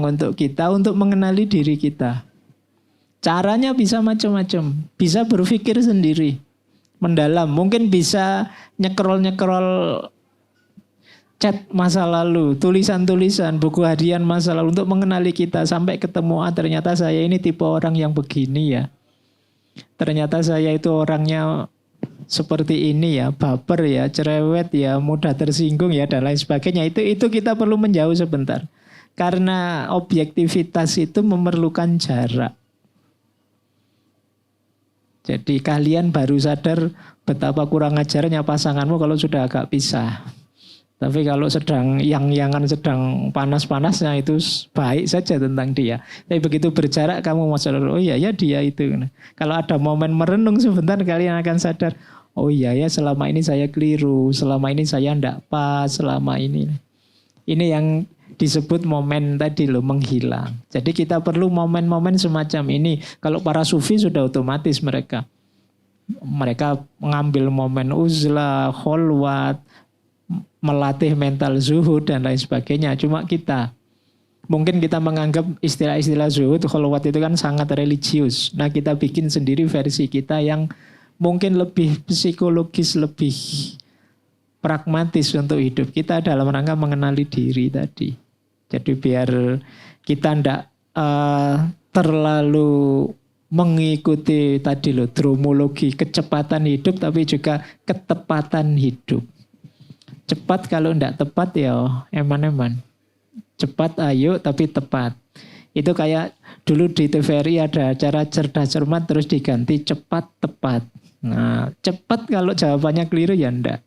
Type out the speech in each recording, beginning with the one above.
untuk kita untuk mengenali diri kita. Caranya bisa macam-macam. Bisa berpikir sendiri, mendalam. Mungkin bisa nyekrol-nyekrol chat masa lalu, tulisan-tulisan, buku harian masa lalu untuk mengenali kita sampai ketemu ternyata saya ini tipe orang yang begini ya. Ternyata saya itu orangnya seperti ini ya, baper ya, cerewet ya, mudah tersinggung ya dan lain sebagainya. Itu kita perlu menjauh sebentar. Karena objektivitas itu memerlukan jarak. Jadi kalian baru sadar betapa kurang ajarnya pasanganmu kalau sudah agak pisah. Tapi kalau sedang yang-yangan, sedang panas-panasnya itu baik saja tentang dia. Tapi begitu berjarak kamu masalah, oh iya ya dia itu. Kalau ada momen merenung sebentar kalian akan sadar, oh iya ya selama ini saya keliru, selama ini saya tidak pas, selama ini. Ini yang disebut momen tadi loh, menghilang. Jadi kita perlu momen-momen semacam ini. Kalau para sufi sudah otomatis mereka mengambil momen uzlah, kholwat, melatih mental zuhud dan lain sebagainya. Cuma kita mungkin kita menganggap istilah-istilah zuhud, kholwat itu kan sangat religius. Nah kita bikin sendiri versi kita yang mungkin lebih psikologis, lebih pragmatis untuk hidup kita dalam rangka mengenali diri tadi. Jadi biar kita tidak terlalu mengikuti tadi loh dromologi kecepatan hidup, tapi juga ketepatan hidup. Cepat kalau tidak tepat ya eman-eman. Cepat ayo tapi tepat. Itu kayak dulu di TVRI ada acara cerdas cermat terus diganti cepat tepat. Nah cepat kalau jawabannya keliru ya enggak.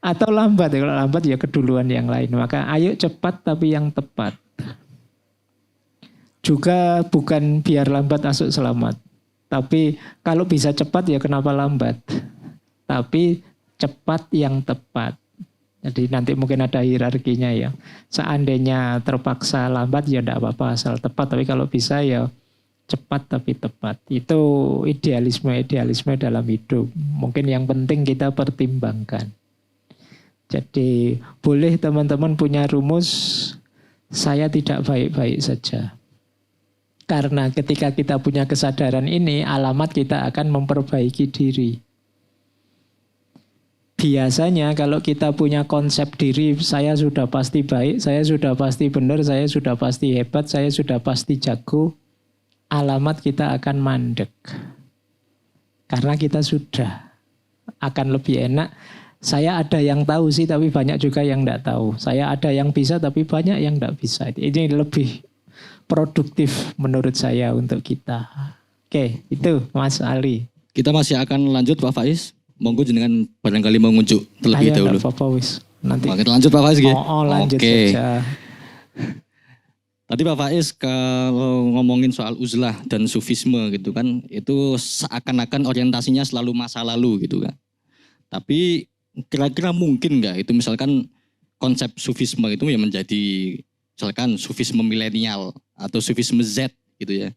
Atau lambat, kalau lambat ya keduluan yang lain. Maka ayo cepat tapi yang tepat. Juga bukan biar lambat masuk selamat. Tapi kalau bisa cepat ya kenapa lambat. Tapi cepat yang tepat. Jadi nanti mungkin ada hierarkinya ya. Seandainya terpaksa lambat ya tidak apa-apa asal tepat. Tapi kalau bisa ya cepat tapi tepat. Itu idealisme dalam hidup. Mungkin yang penting kita pertimbangkan. Jadi boleh teman-teman punya rumus saya tidak baik-baik saja. Karena ketika kita punya kesadaran ini, alamat kita akan memperbaiki diri. Biasanya kalau kita punya konsep diri, saya sudah pasti baik, saya sudah pasti benar, saya sudah pasti hebat, saya sudah pasti jago, alamat kita akan mandek. Karena kita sudah akan lebih enak. Saya ada yang tahu sih, tapi banyak juga yang tidak tahu. Saya ada yang bisa, tapi banyak yang tidak bisa. Ini lebih produktif menurut saya untuk kita. Oke, itu Mas Ali. Kita masih akan lanjut Pak Faiz. Monggo jenengan barangkali mau ngunjuk terlebih dahulu. Apa-apa wis. Nanti. Kita lanjut Pak Faiz. Lanjut saja. Tadi Pak Faiz kalau ngomongin soal uzlah dan sufisme gitu kan, itu seakan-akan orientasinya selalu masa lalu gitu kan. Tapi kira-kira mungkin nggak itu misalkan konsep sufisme itu ya menjadi misalkan sufisme milenial atau sufisme Z gitu ya.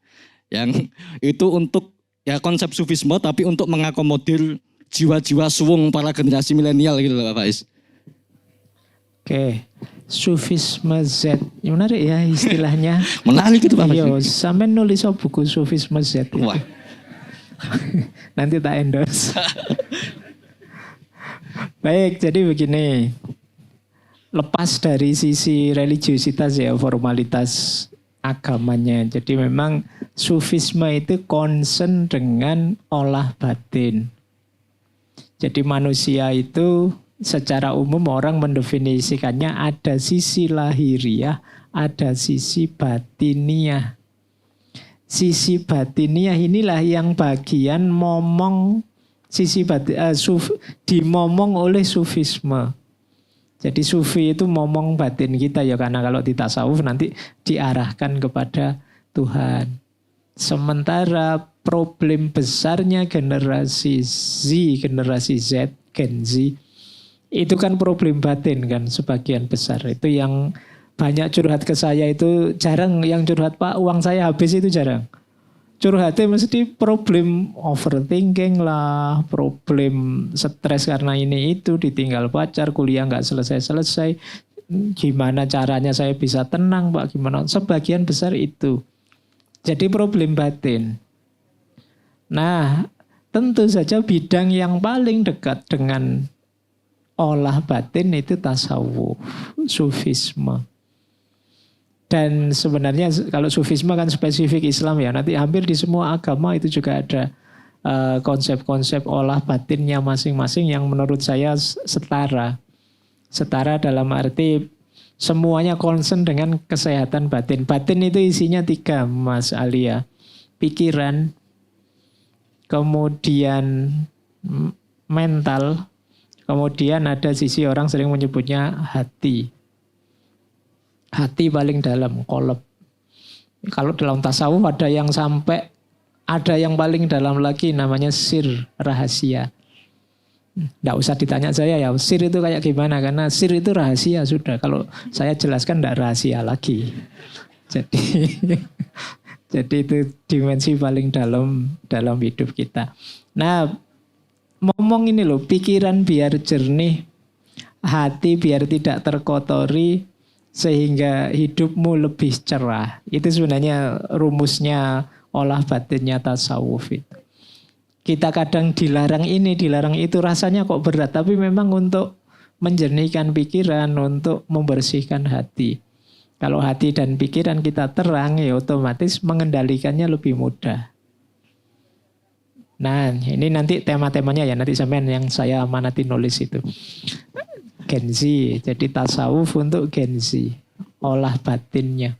Yang itu untuk ya konsep sufisme tapi untuk mengakomodir jiwa-jiwa suwung para generasi milenial gitu Pak Faiz. Oke, sufisme Z. Ya menarik ya istilahnya. Menarik itu Pak Faiz. Iya, sampai nulis buku sufisme Z. Itu. Wah. Nanti tak endorse. Baik, jadi begini. Lepas dari sisi religiositas ya, formalitas agamanya. Jadi memang sufisme itu concern dengan olah batin. Jadi manusia itu secara umum orang mendefinisikannya ada sisi lahiriah, ada sisi batiniah. Sisi batiniah inilah yang bagian momong sisi dimomong oleh sufisme. Jadi sufi itu momong batin kita ya, karena kalau di tasawuf nanti diarahkan kepada Tuhan. Sementara problem besarnya generasi Z, Gen Z, itu kan problem batin kan sebagian besar. Itu yang banyak curhat ke saya itu jarang yang curhat, Pak uang saya habis, itu jarang. Curhatnya mesti problem overthinking lah, problem stres karena ini itu, ditinggal pacar, kuliah nggak selesai-selesai, Gimana caranya saya bisa tenang Pak, gimana? Sebagian besar itu. Jadi problem batin. Nah, tentu saja bidang yang paling dekat dengan olah batin itu tasawuf, sufisme. Dan sebenarnya kalau sufisme kan spesifik Islam ya, nanti hampir di semua agama itu juga ada konsep-konsep olah batinnya masing-masing yang menurut saya setara. Setara dalam arti semuanya concern dengan kesehatan batin. Batin itu isinya 3, Mas Alia. Pikiran, kemudian mental, kemudian ada sisi orang sering menyebutnya hati. Hati paling dalam, kolab. Kalau dalam tasawuf ada yang paling dalam lagi namanya sir, rahasia. Nggak usah ditanya saya ya, sir itu kayak gimana, karena sir itu rahasia sudah. Kalau saya jelaskan nggak rahasia lagi. Jadi itu dimensi paling dalam hidup kita. Nah, ngomong ini loh, pikiran biar jernih, hati biar tidak terkotori, sehingga hidupmu lebih cerah. Itu sebenarnya rumusnya olah batinnya tasawuf itu. Kita kadang dilarang ini, dilarang itu, rasanya kok berat. Tapi memang untuk menjernihkan pikiran, untuk membersihkan hati. Kalau hati dan pikiran kita terang, ya otomatis mengendalikannya lebih mudah. Nah, ini nanti tema-temanya ya, nanti sampean yang saya amanati nulis itu. Gen Z, jadi tasawuf untuk Gen Z. Olah batinnya.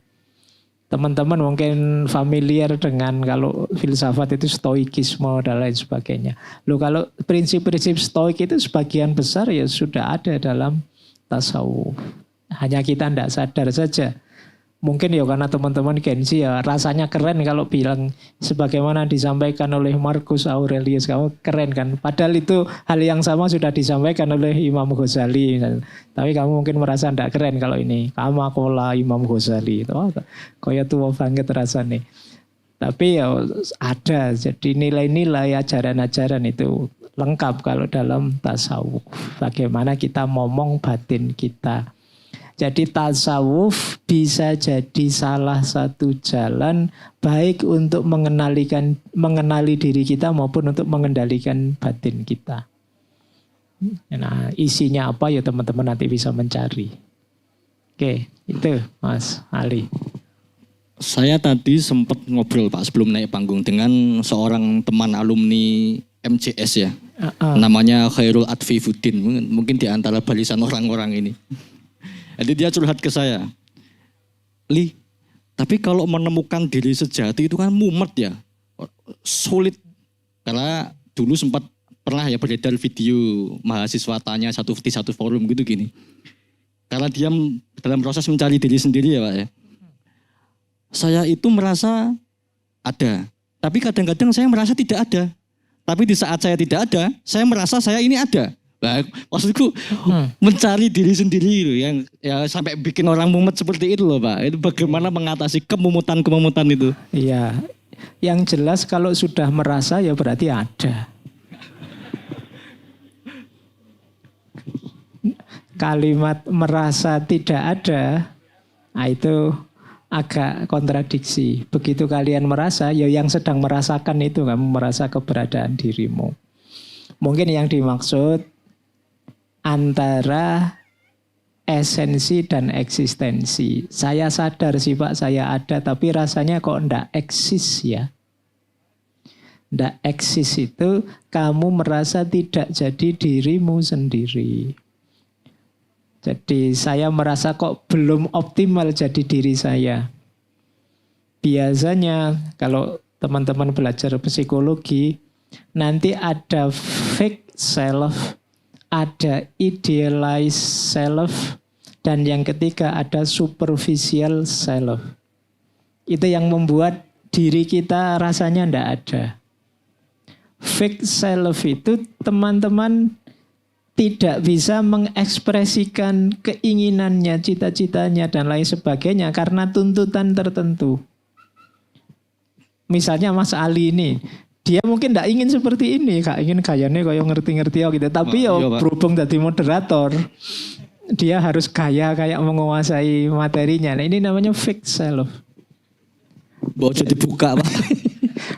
Teman-teman mungkin familiar dengan kalau filsafat itu stoikisme dan lain sebagainya. Loh, kalau prinsip-prinsip stoik itu sebagian besar ya sudah ada dalam tasawuf. Hanya kita tidak sadar saja. Mungkin ya karena teman-teman Gen Z ya rasanya keren kalau bilang sebagaimana disampaikan oleh Marcus Aurelius, kamu keren kan. Padahal itu hal yang sama sudah disampaikan oleh Imam Ghazali. Tapi kamu mungkin merasa tidak keren kalau ini. Kamu akola Imam Ghazali. Oh, kaya tua banget rasanya. Tapi ya ada. Jadi nilai-nilai ajaran-ajaran itu lengkap kalau dalam tasawuf. Bagaimana kita ngomong batin kita. Jadi tasawuf bisa jadi salah satu jalan baik untuk mengenali diri kita maupun untuk mengendalikan batin kita. Nah, isinya apa ya teman-teman nanti bisa mencari. Oke, itu Mas Ali. Saya tadi sempat ngobrol Pak sebelum naik panggung dengan seorang teman alumni MCS ya. Namanya Khairul Atfifuddin. Mungkin di antara barisan orang-orang ini. Jadi dia curhat ke saya, Li, tapi kalau menemukan diri sejati itu kan mumet ya, sulit. Karena dulu sempat pernah ya beredar video mahasiswa tanya di satu forum gitu gini. Karena dia dalam proses mencari diri sendiri ya Pak ya. Saya itu merasa ada, tapi kadang-kadang saya merasa tidak ada. Tapi di saat saya tidak ada, saya merasa saya ini ada. Nah, maksudku mencari diri sendiri loh, yang ya sampai bikin orang mumet seperti itu loh Pak. Itu bagaimana mengatasi kemumutan itu? Iya, yang jelas kalau sudah merasa ya berarti ada. Kalimat merasa tidak ada, nah itu agak kontradiksi. Begitu kalian merasa, ya yang sedang merasakan itu kamu merasa keberadaan dirimu. Mungkin yang dimaksud antara esensi dan eksistensi. Saya sadar sih Pak, saya ada, tapi rasanya kok enggak eksis ya. Enggak eksis itu kamu merasa tidak jadi dirimu sendiri. Jadi saya merasa kok belum optimal jadi diri saya. Biasanya kalau teman-teman belajar psikologi, nanti ada fake self, ada idealized self, dan yang ketiga ada superficial self. Itu yang membuat diri kita rasanya tidak ada. Fake self itu teman-teman tidak bisa mengekspresikan keinginannya, cita-citanya, dan lain sebagainya karena tuntutan tertentu. Misalnya Mas Ali ini, dia mungkin tidak ingin seperti ini, Kak ingin gayanya kayak ngerti-ngerti gitu. Tapi ya berhubung jadi moderator, dia harus kaya kayak menguasai materinya. Nah, ini namanya fake self. Bawa jadi buka Pak.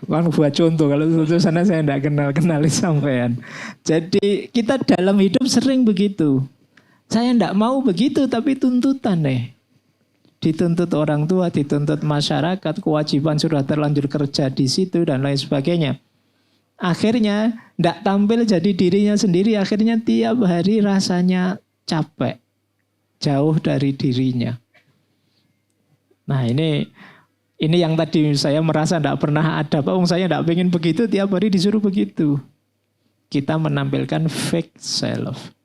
Kan buat contoh, kalau contoh sana saya tidak kenal sampean. Jadi kita dalam hidup sering begitu. Saya tidak mau begitu, tapi tuntutan dituntut orang tua, dituntut masyarakat, kewajiban sudah terlanjur kerja di situ dan lain sebagainya. Akhirnya tidak tampil jadi dirinya sendiri, akhirnya tiap hari rasanya capek, jauh dari dirinya. Nah ini yang tadi saya merasa tidak pernah ada. Saya tidak pengen begitu, tiap hari disuruh begitu. Kita menampilkan fake self.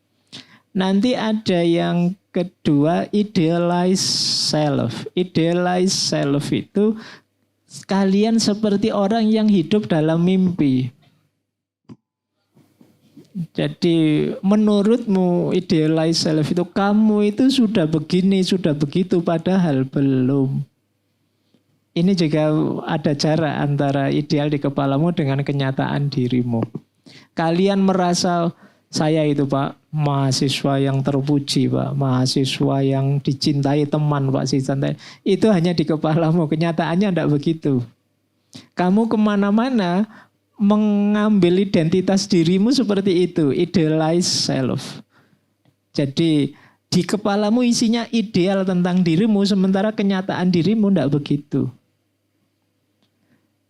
Nanti ada yang kedua, idealized self. Idealized self itu kalian seperti orang yang hidup dalam mimpi. Jadi menurutmu idealized self itu kamu itu sudah begini, sudah begitu, padahal belum. Ini juga ada jarak antara ideal di kepalamu dengan kenyataan dirimu. Kalian merasa saya itu Pak, mahasiswa yang terpuji Pak, mahasiswa yang dicintai teman Pak, itu hanya di kepalamu, kenyataannya tidak begitu. Kamu kemana-mana mengambil identitas dirimu seperti itu, idealized self. Jadi di kepalamu isinya ideal tentang dirimu, sementara kenyataan dirimu tidak begitu.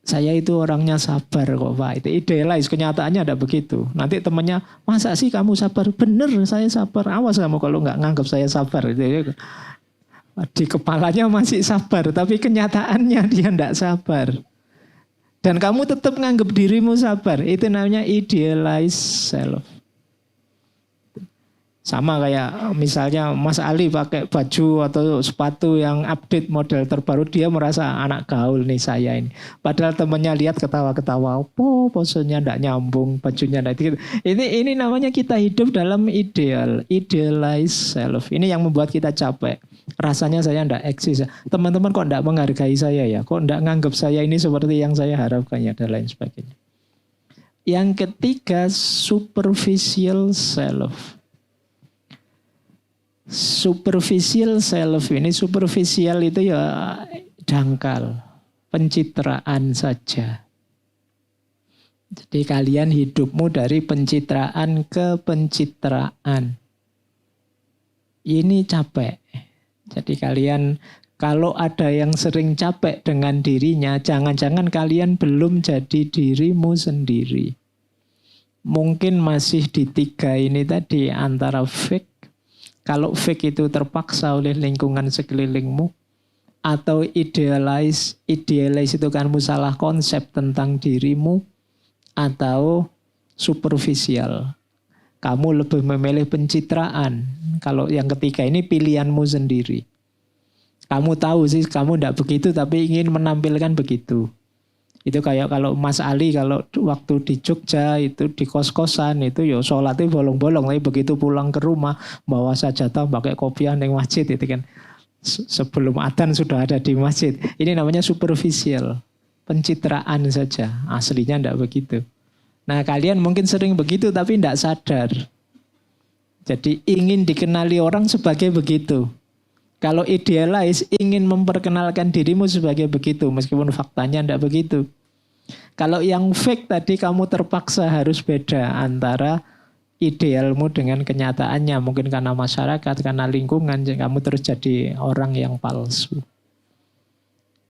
Saya itu orangnya sabar kok Pak. Itu idealis, kenyataannya ada begitu. Nanti temannya, masa sih kamu sabar? Bener, saya sabar. Awas kamu kalau nggak nganggap saya sabar. Di kepalanya masih sabar, tapi kenyataannya dia nggak sabar. Dan kamu tetap nganggap dirimu sabar. Itu namanya idealized self. Sama kayak misalnya Mas Ali pakai baju atau sepatu yang update model terbaru, dia merasa anak gaul nih saya ini. Padahal temannya lihat ketawa-ketawa, posenya enggak nyambung, bajunya enggak. Ini namanya kita hidup dalam idealized self. Ini yang membuat kita capek. Rasanya saya enggak eksis. Teman-teman kok enggak menghargai saya ya? Kok enggak nganggap saya ini seperti yang saya harapkan ya, dan lain sebagainya. Yang ketiga, superficial self. Superficial self ini, superficial itu ya dangkal, pencitraan saja. Jadi kalian hidupmu dari pencitraan ke pencitraan. Ini capek. Jadi kalian kalau ada yang sering capek dengan dirinya, jangan-jangan kalian belum jadi dirimu sendiri. Mungkin masih di tiga ini tadi, antara fake. Kalau fake itu terpaksa oleh lingkungan sekelilingmu, atau idealize itu kamu salah konsep tentang dirimu, atau superficial. Kamu lebih memilih pencitraan. Kalau yang ketiga ini pilihanmu sendiri. Kamu tahu sih kamu tidak begitu tapi ingin menampilkan begitu. Itu kayak kalau Mas Ali kalau waktu di Jogja itu di kos-kosan itu ya sholatnya bolong-bolong, tapi begitu pulang ke rumah bawa sajadah pakai kopiah neng masjid itu kan. Sebelum adzan sudah ada di masjid. Ini namanya superficial, pencitraan saja. Aslinya tidak begitu. Nah kalian mungkin sering begitu tapi tidak sadar. Jadi ingin dikenali orang sebagai begitu. Kalau idealis ingin memperkenalkan dirimu sebagai begitu, meskipun faktanya tidak begitu. Kalau yang fake tadi kamu terpaksa harus beda antara idealmu dengan kenyataannya. Mungkin karena masyarakat, karena lingkungan, kamu terus jadi orang yang palsu.